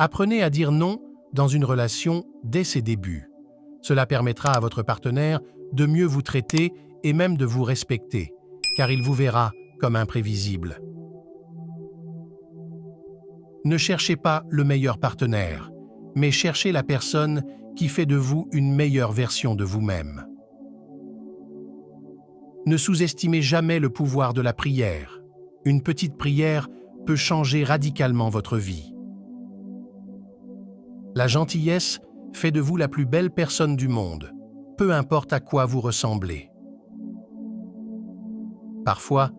Apprenez à dire non dans une relation dès ses débuts. Cela permettra à votre partenaire de mieux vous traiter et même de vous respecter, car il vous verra comme imprévisible. Ne cherchez pas le meilleur partenaire, mais cherchez la personne qui fait de vous une meilleure version de vous-même. Ne sous-estimez jamais le pouvoir de la prière. Une petite prière peut changer radicalement votre vie. La gentillesse fait de vous la plus belle personne du monde, peu importe à quoi vous ressemblez. Parfois,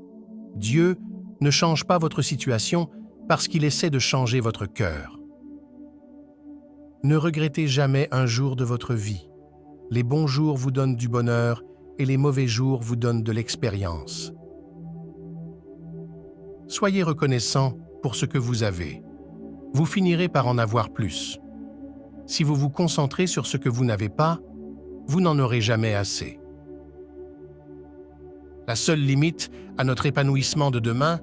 Dieu ne change pas votre situation parce qu'il essaie de changer votre cœur. Ne regrettez jamais un jour de votre vie. Les bons jours vous donnent du bonheur et les mauvais jours vous donnent de l'expérience. Soyez reconnaissant pour ce que vous avez. Vous finirez par en avoir plus. Si vous vous concentrez sur ce que vous n'avez pas, vous n'en aurez jamais assez. La seule limite à notre épanouissement de demain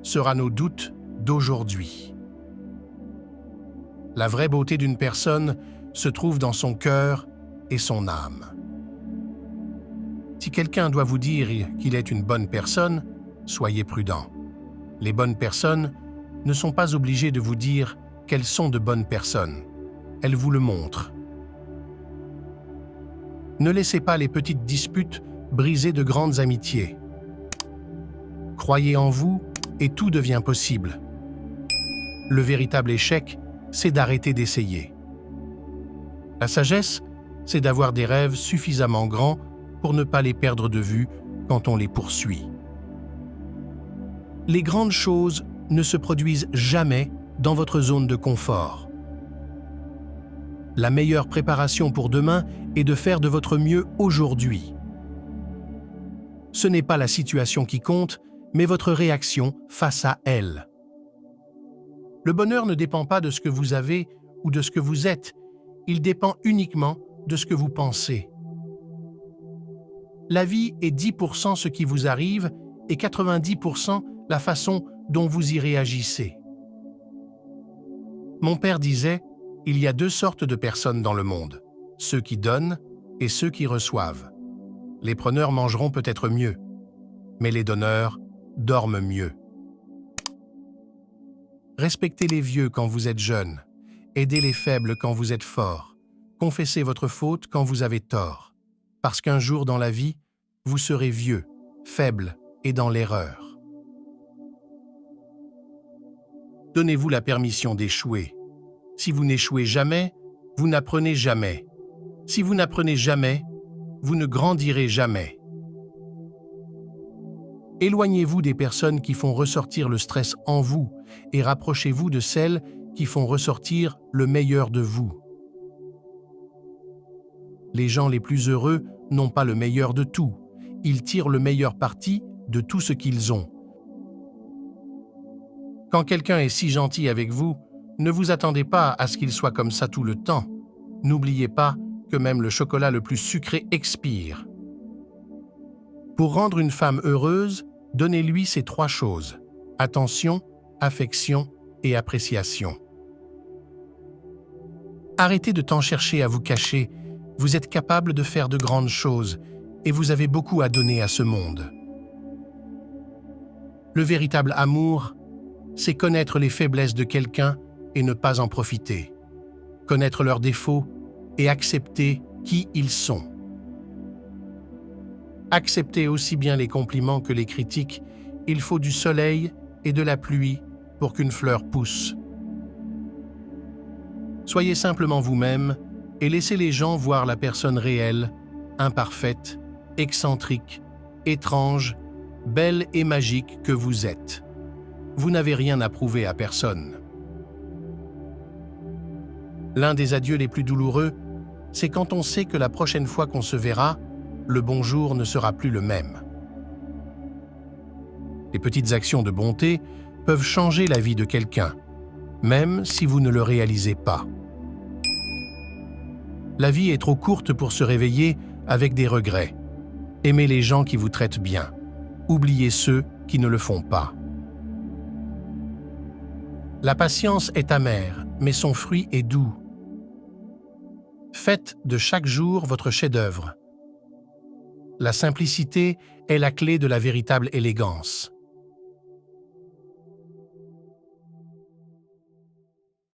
sera nos doutes d'aujourd'hui. La vraie beauté d'une personne se trouve dans son cœur et son âme. Si quelqu'un doit vous dire qu'il est une bonne personne, soyez prudent. Les bonnes personnes ne sont pas obligées de vous dire qu'elles sont de bonnes personnes. Elles vous le montrent. Ne laissez pas les petites disputes briser de grandes amitiés. Croyez en vous et tout devient possible. Le véritable échec, c'est d'arrêter d'essayer. La sagesse, c'est d'avoir des rêves suffisamment grands pour ne pas les perdre de vue quand on les poursuit. Les grandes choses ne se produisent jamais dans votre zone de confort. La meilleure préparation pour demain est de faire de votre mieux aujourd'hui. Ce n'est pas la situation qui compte, mais votre réaction face à elle. Le bonheur ne dépend pas de ce que vous avez ou de ce que vous êtes, il dépend uniquement de ce que vous pensez. La vie est 10% ce qui vous arrive et 90% la façon dont vous y réagissez. Mon père disait, il y a deux sortes de personnes dans le monde, ceux qui donnent et ceux qui reçoivent. Les preneurs mangeront peut-être mieux, mais les donneurs dorment mieux. Respectez les vieux quand vous êtes jeune, aidez les faibles quand vous êtes fort, confessez votre faute quand vous avez tort, parce qu'un jour dans la vie, vous serez vieux, faible et dans l'erreur. Donnez-vous la permission d'échouer. Si vous n'échouez jamais, vous n'apprenez jamais. Si vous n'apprenez jamais, vous ne grandirez jamais. Éloignez-vous des personnes qui font ressortir le stress en vous et rapprochez-vous de celles qui font ressortir le meilleur de vous. Les gens les plus heureux n'ont pas le meilleur de tout. Ils tirent le meilleur parti de tout ce qu'ils ont. Quand quelqu'un est si gentil avec vous, ne vous attendez pas à ce qu'il soit comme ça tout le temps. N'oubliez pas que même le chocolat le plus sucré expire. Pour rendre une femme heureuse, donnez-lui ces trois choses: attention, affection et appréciation. Arrêtez de tant chercher à vous cacher. Vous êtes capable de faire de grandes choses et vous avez beaucoup à donner à ce monde. Le véritable amour, c'est connaître les faiblesses de quelqu'un et ne pas en profiter, connaître leurs défauts et accepter qui ils sont. Acceptez aussi bien les compliments que les critiques, il faut du soleil et de la pluie pour qu'une fleur pousse. Soyez simplement vous-même et laissez les gens voir la personne réelle, imparfaite, excentrique, étrange, belle et magique que vous êtes. Vous n'avez rien à prouver à personne. L'un des adieux les plus douloureux, c'est quand on sait que la prochaine fois qu'on se verra, le bonjour ne sera plus le même. Les petites actions de bonté peuvent changer la vie de quelqu'un, même si vous ne le réalisez pas. La vie est trop courte pour se réveiller avec des regrets. Aimez les gens qui vous traitent bien. Oubliez ceux qui ne le font pas. La patience est amère mais son fruit est doux. Faites de chaque jour votre chef-d'œuvre. La simplicité est la clé de la véritable élégance.